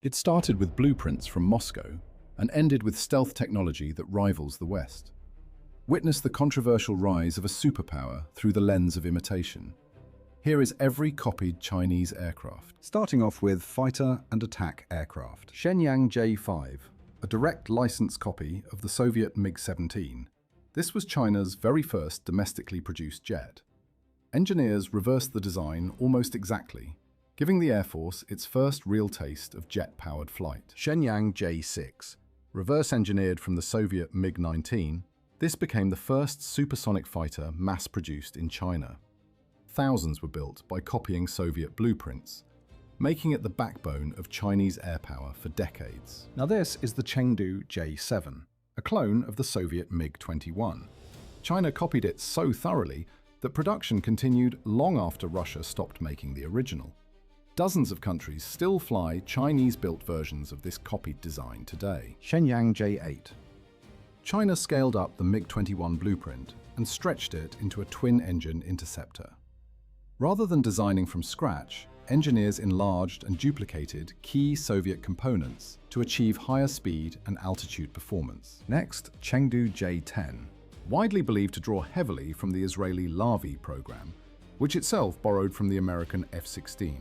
It started with blueprints from Moscow and ended with stealth technology that rivals the West. Witness the controversial rise of a superpower through the lens of imitation. Here is every copied Chinese aircraft. Starting off with fighter and attack aircraft. Shenyang J5, a direct license copy of the Soviet MiG-17. This was China's very first domestically produced jet. Engineers reversed the design almost exactly, giving the Air Force its first real taste of jet-powered flight. Shenyang J6, reverse-engineered from the Soviet MiG-19, this became the first supersonic fighter mass-produced in China. Thousands were built by copying Soviet blueprints, making it the backbone of Chinese air power for decades. Now this is the Chengdu J7, a clone of the Soviet MiG-21. China copied it so thoroughly that production continued long after Russia stopped making the original. Dozens of countries still fly Chinese-built versions of this copied design today. Shenyang J8. China scaled up the MiG-21 blueprint and stretched it into a twin-engine interceptor. Rather than designing from scratch, engineers enlarged and duplicated key Soviet components to achieve higher speed and altitude performance. Next, Chengdu J10. Widely believed to draw heavily from the Israeli Lavi program, which itself borrowed from the American F-16.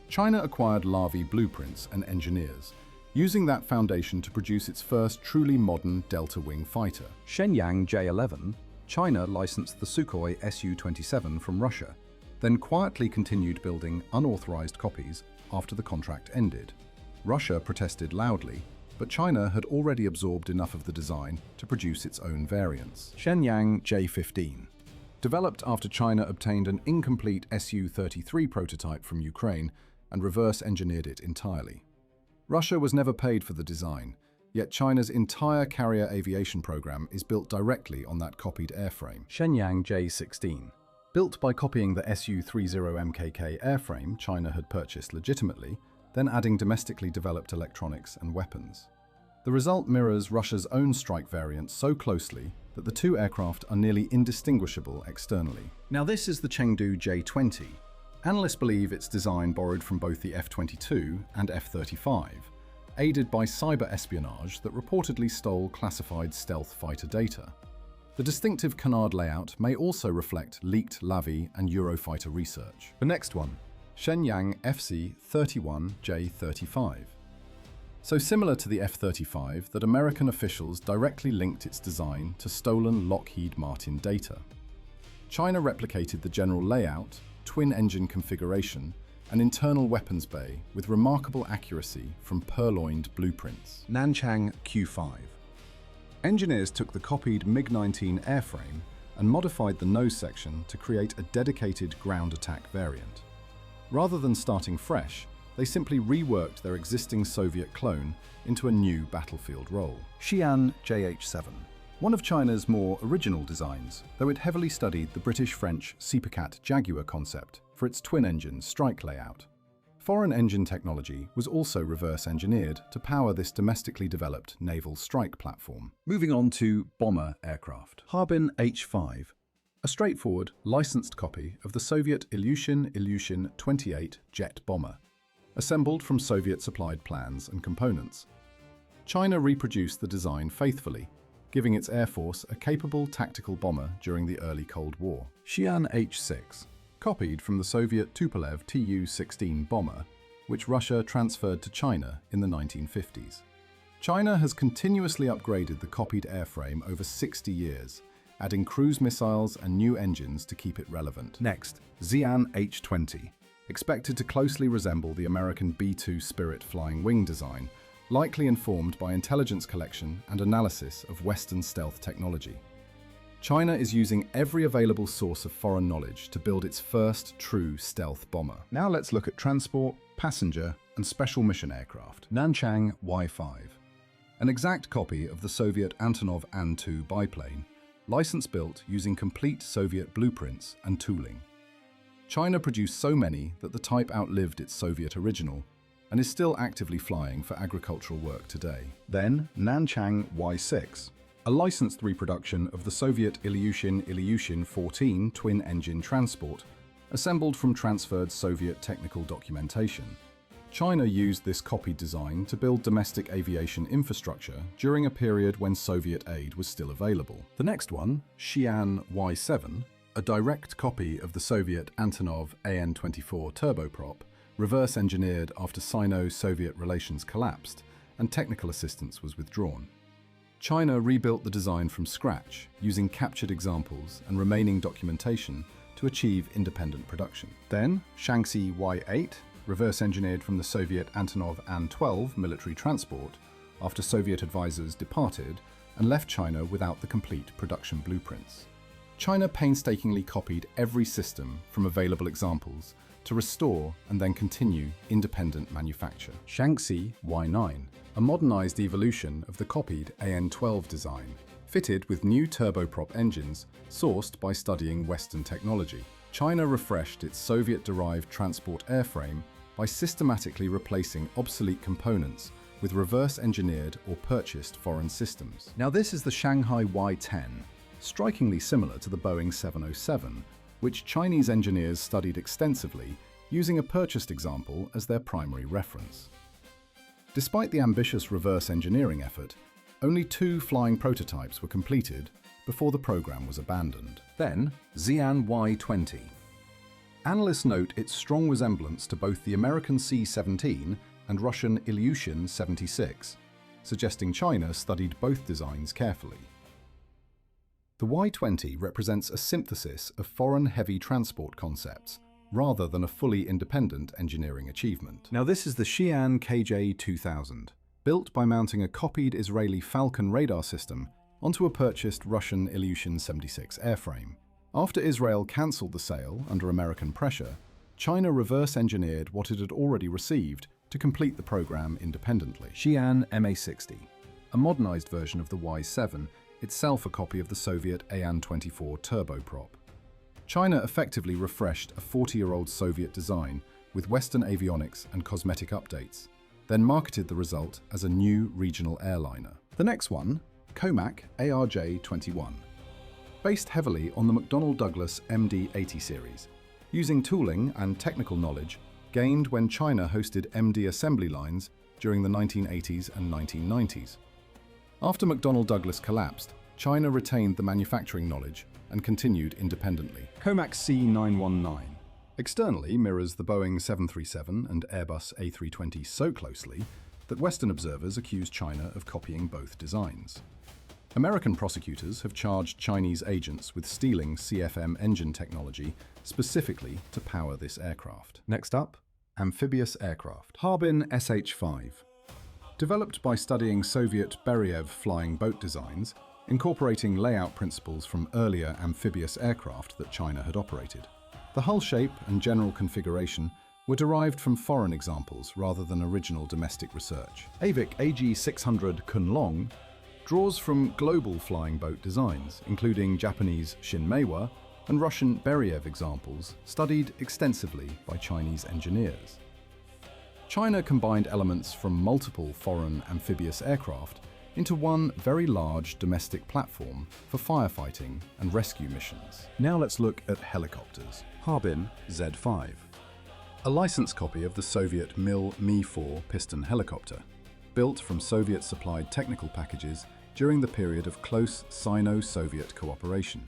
China acquired Lavi blueprints and engineers, using that foundation to produce its first truly modern delta-wing fighter. Shenyang J11. China licensed the Sukhoi Su-27 from Russia, then quietly continued building unauthorized copies after the contract ended. Russia protested loudly, but China had already absorbed enough of the design to produce its own variants. Shenyang J15. Developed after China obtained an incomplete Su-33 prototype from Ukraine and reverse-engineered it entirely. Russia was never paid for the design, yet China's entire carrier aviation program is built directly on that copied airframe. Shenyang J16. Built by copying the Su-30MKK airframe China had purchased legitimately, then adding domestically developed electronics and weapons. The result mirrors Russia's own strike variant so closely that the two aircraft are nearly indistinguishable externally. Now this is the Chengdu J20. Analysts believe its design borrowed from both the F-22 and F-35, aided by cyber espionage that reportedly stole classified stealth fighter data. The distinctive canard layout may also reflect leaked Lavi and Eurofighter research. The next one, Shenyang FC-31J35. So similar to the F-35 that American officials directly linked its design to stolen Lockheed Martin data. China replicated the general layout, twin-engine configuration, and internal weapons bay with remarkable accuracy from purloined blueprints. Nanchang Q5. Engineers took the copied MiG-19 airframe and modified the nose section to create a dedicated ground attack variant. Rather than starting fresh, they simply reworked their existing Soviet clone into a new battlefield role. Xi'an JH-7. One of China's more original designs, though it heavily studied the British-French Seapacat Jaguar concept for its twin-engine strike layout. Foreign engine technology was also reverse-engineered to power this domestically developed naval strike platform. Moving on to bomber aircraft. Harbin H-5, a straightforward, licensed copy of the Soviet Ilyushin-28 jet bomber, assembled from Soviet-supplied plans and components. China reproduced the design faithfully, giving its Air Force a capable tactical bomber during the early Cold War. Xi'an H-6, copied from the Soviet Tupolev Tu-16 bomber, which Russia transferred to China in the 1950s. China has continuously upgraded the copied airframe over 60 years, adding cruise missiles and new engines to keep it relevant. Next, Xi'an H-20, expected to closely resemble the American B-2 Spirit flying wing design, likely informed by intelligence collection and analysis of Western stealth technology. China is using every available source of foreign knowledge to build its first true stealth bomber. Now let's look at transport, passenger, and special mission aircraft. Nanchang Y-5, an exact copy of the Soviet Antonov An-2 biplane, license-built using complete Soviet blueprints and tooling. China produced so many that the type outlived its Soviet original and is still actively flying for agricultural work today. Then, Nanchang Y-6, a licensed reproduction of the Soviet Ilyushin-14 twin-engine transport, assembled from transferred Soviet technical documentation. China used this copied design to build domestic aviation infrastructure during a period when Soviet aid was still available. The next one, Xi'an Y7, a direct copy of the Soviet Antonov AN-24 turboprop, reverse-engineered after Sino-Soviet relations collapsed and technical assistance was withdrawn. China rebuilt the design from scratch, using captured examples and remaining documentation to achieve independent production. Then, Shaanxi Y8, reverse-engineered from the Soviet Antonov An-12 military transport after Soviet advisors departed and left China without the complete production blueprints. China painstakingly copied every system from available examples to restore and then continue independent manufacture. Shaanxi Y9, a modernized evolution of the copied AN-12 design, fitted with new turboprop engines sourced by studying Western technology. China refreshed its Soviet-derived transport airframe by systematically replacing obsolete components with reverse-engineered or purchased foreign systems. Now this is the Shanghai Y10, strikingly similar to the Boeing 707, which Chinese engineers studied extensively, using a purchased example as their primary reference. Despite the ambitious reverse engineering effort, only 2 flying prototypes were completed before the program was abandoned. Then, Xi'an Y20. Analysts note its strong resemblance to both the American C-17 and Russian Ilyushin 76, suggesting China studied both designs carefully. The Y-20 represents a synthesis of foreign heavy transport concepts, rather than a fully independent engineering achievement. Now this is the Xi'an KJ-2000, built by mounting a copied Israeli Falcon radar system onto a purchased Russian Ilyushin 76 airframe. After Israel cancelled the sale under American pressure, China reverse-engineered what it had already received to complete the program independently. Xi'an MA-60, a modernized version of the Y-7, itself a copy of the Soviet AN-24 turboprop. China effectively refreshed a 40-year-old Soviet design with Western avionics and cosmetic updates, then marketed the result as a new regional airliner. The next one, Comac ARJ-21. Based heavily on the McDonnell Douglas MD-80 series, using tooling and technical knowledge gained when China hosted MD assembly lines during the 1980s and 1990s. After McDonnell Douglas collapsed, China retained the manufacturing knowledge and continued independently. Comac C919 externally mirrors the Boeing 737 and Airbus A320 so closely that Western observers accuse China of copying both designs. American prosecutors have charged Chinese agents with stealing CFM engine technology specifically to power this aircraft. Next up, Amphibious Aircraft. Harbin SH-5. Developed by studying Soviet Beriev flying boat designs, incorporating layout principles from earlier amphibious aircraft that China had operated. The hull shape and general configuration were derived from foreign examples rather than original domestic research. AVIC AG-600 Kunlong draws from global flying boat designs, including Japanese Shinmeiwa and Russian Beriev examples studied extensively by Chinese engineers. China combined elements from multiple foreign amphibious aircraft into one very large domestic platform for firefighting and rescue missions. Now let's look at helicopters. Harbin Z5. A license copy of the Soviet Mi-4 piston helicopter, built from Soviet-supplied technical packages during the period of close Sino-Soviet cooperation.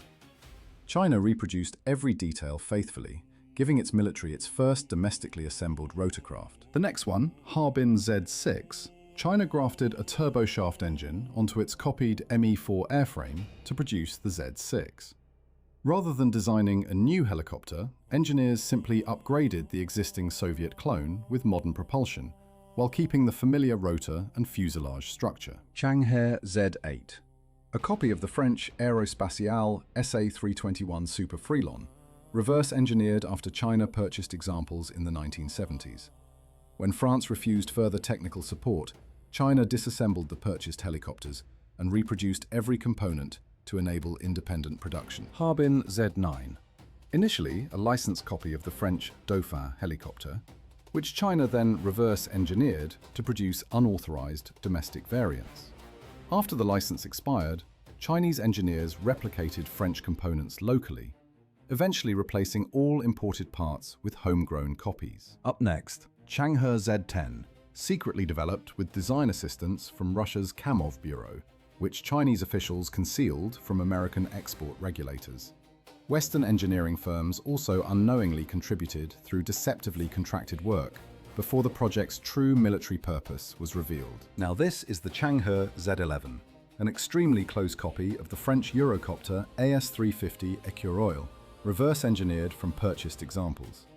China reproduced every detail faithfully, giving its military its first domestically assembled rotorcraft. The next one, Harbin Z6, China grafted a turboshaft engine onto its copied Me-4 airframe to produce the Z6. Rather than designing a new helicopter, engineers simply upgraded the existing Soviet clone with modern propulsion, while keeping the familiar rotor and fuselage structure. Changhe Z8, a copy of the French Aerospatiale SA-321 Super Freelon, reverse-engineered after China purchased examples in the 1970s. When France refused further technical support, China disassembled the purchased helicopters and reproduced every component to enable independent production. Harbin Z9, initially a licensed copy of the French Dauphin helicopter, which China then reverse-engineered to produce unauthorized domestic variants. After the license expired, Chinese engineers replicated French components locally, eventually replacing all imported parts with homegrown copies. Up next, Changhe Z-10, secretly developed with design assistance from Russia's Kamov Bureau, which Chinese officials concealed from American export regulators. Western engineering firms also unknowingly contributed through deceptively contracted work before the project's true military purpose was revealed. Now this is the Changhe Z-11, an extremely close copy of the French Eurocopter AS-350 Écureuil, reverse-engineered from purchased examples.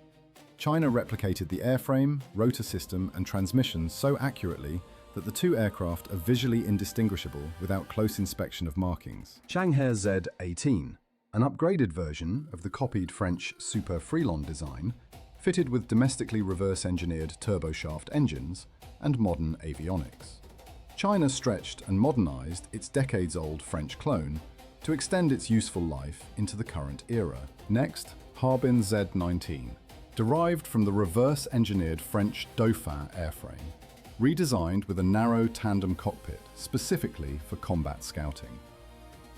China replicated the airframe, rotor system, and transmission so accurately that the two aircraft are visually indistinguishable without close inspection of markings. Changhe Z-18, an upgraded version of the copied French Super Freelon design, fitted with domestically reverse-engineered turboshaft engines and modern avionics. China stretched and modernized its decades-old French clone to extend its useful life into the current era. Next, Harbin Z-19, derived from the reverse-engineered French Dauphin airframe, redesigned with a narrow tandem cockpit specifically for combat scouting.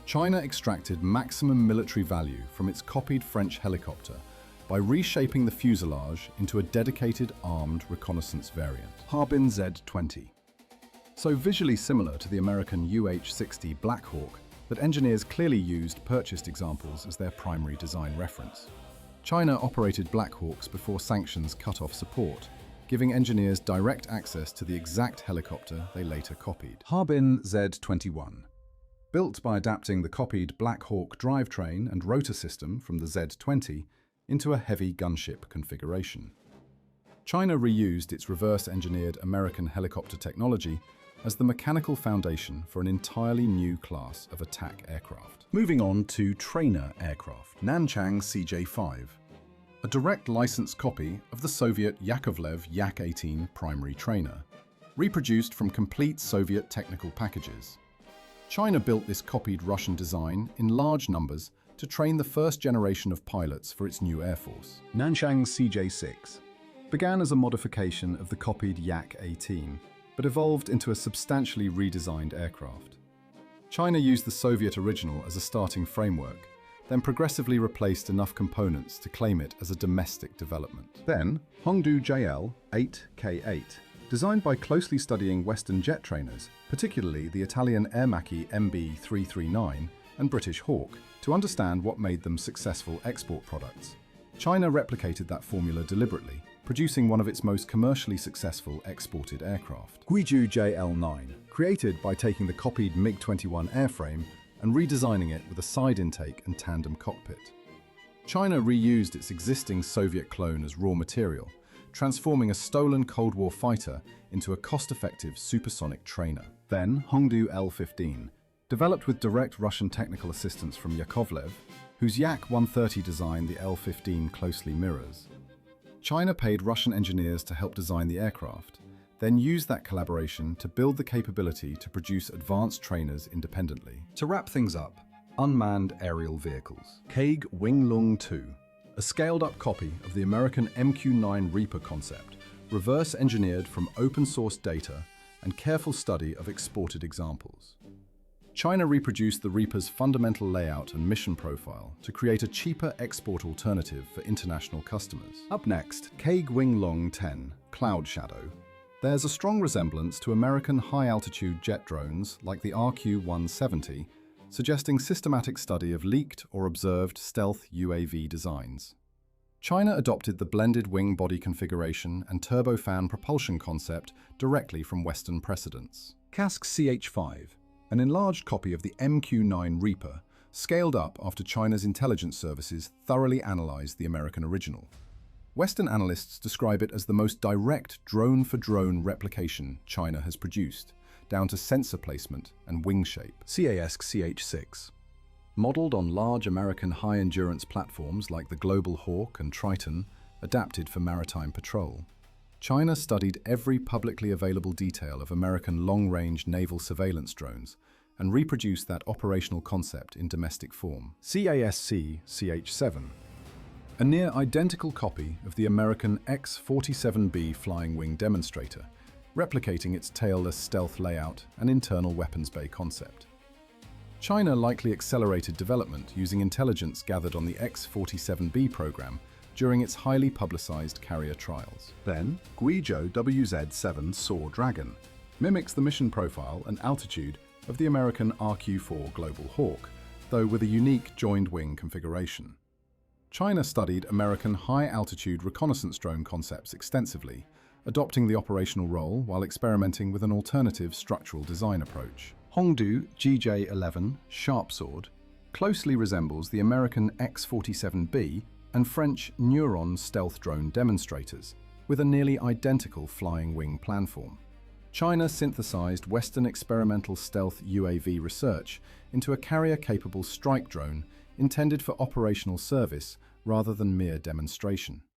China extracted maximum military value from its copied French helicopter by reshaping the fuselage into a dedicated armed reconnaissance variant, Harbin Z-20. So visually similar to the American UH-60 Black Hawk, that engineers clearly used purchased examples as their primary design reference. China operated Black Hawks before sanctions cut off support, giving engineers direct access to the exact helicopter they later copied. Harbin Z-21. Built by adapting the copied Black Hawk drivetrain and rotor system from the Z-20 into a heavy gunship configuration. China reused its reverse-engineered American helicopter technology as the mechanical foundation for an entirely new class of attack aircraft. Moving on to trainer aircraft, Nanchang CJ-5, a direct license copy of the Soviet Yakovlev Yak-18 primary trainer, reproduced from complete Soviet technical packages. China built this copied Russian design in large numbers to train the first generation of pilots for its new air force. Nanchang CJ-6 began as a modification of the copied Yak-18, but evolved into a substantially redesigned aircraft. China used the Soviet original as a starting framework, then progressively replaced enough components to claim it as a domestic development. Then, Hongdu JL-8K8, designed by closely studying Western jet trainers, particularly the Italian Aermacchi MB339 and British Hawk, to understand what made them successful export products. China replicated that formula deliberately, producing one of its most commercially successful exported aircraft. Guizhou JL-9, created by taking the copied MiG-21 airframe and redesigning it with a side intake and tandem cockpit. China reused its existing Soviet clone as raw material, transforming a stolen Cold War fighter into a cost-effective supersonic trainer. Then Hongdu L-15, developed with direct Russian technical assistance from Yakovlev, whose Yak-130 design the L-15 closely mirrors. China paid Russian engineers to help design the aircraft, then used that collaboration to build the capability to produce advanced trainers independently. To wrap things up, unmanned aerial vehicles. Kaig Winglong 2, a scaled-up copy of the American MQ-9 Reaper concept, reverse-engineered from open-source data and careful study of exported examples. China reproduced the Reaper's fundamental layout and mission profile to create a cheaper export alternative for international customers. Up next, Kaig Winglong 10, Cloud Shadow. There's a strong resemblance to American high-altitude jet drones like the RQ-170, suggesting systematic study of leaked or observed stealth UAV designs. China adopted the blended wing body configuration and turbofan propulsion concept directly from Western precedents. CASC CH-5, an enlarged copy of the MQ-9 Reaper, scaled up after China's intelligence services thoroughly analyzed the American original. Western analysts describe it as the most direct drone-for-drone replication China has produced, down to sensor placement and wing shape. CASC CH-6. Modeled on large American high-endurance platforms like the Global Hawk and Triton, adapted for maritime patrol, China studied every publicly available detail of American long-range naval surveillance drones and reproduced that operational concept in domestic form. CASC CH-7. A near-identical copy of the American X-47B flying wing demonstrator, replicating its tailless stealth layout and internal weapons bay concept. China likely accelerated development using intelligence gathered on the X-47B program during its highly publicized carrier trials. Then, Guizhou WZ-7 Saw Dragon mimics the mission profile and altitude of the American RQ-4 Global Hawk, though with a unique joined-wing configuration. China studied American high-altitude reconnaissance drone concepts extensively, adopting the operational role while experimenting with an alternative structural design approach. Hongdu GJ-11 Sharpsword closely resembles the American X-47B and French Neuron stealth drone demonstrators, with a nearly identical flying wing planform. China synthesized Western experimental stealth UAV research into a carrier-capable strike drone intended for operational service rather than mere demonstration.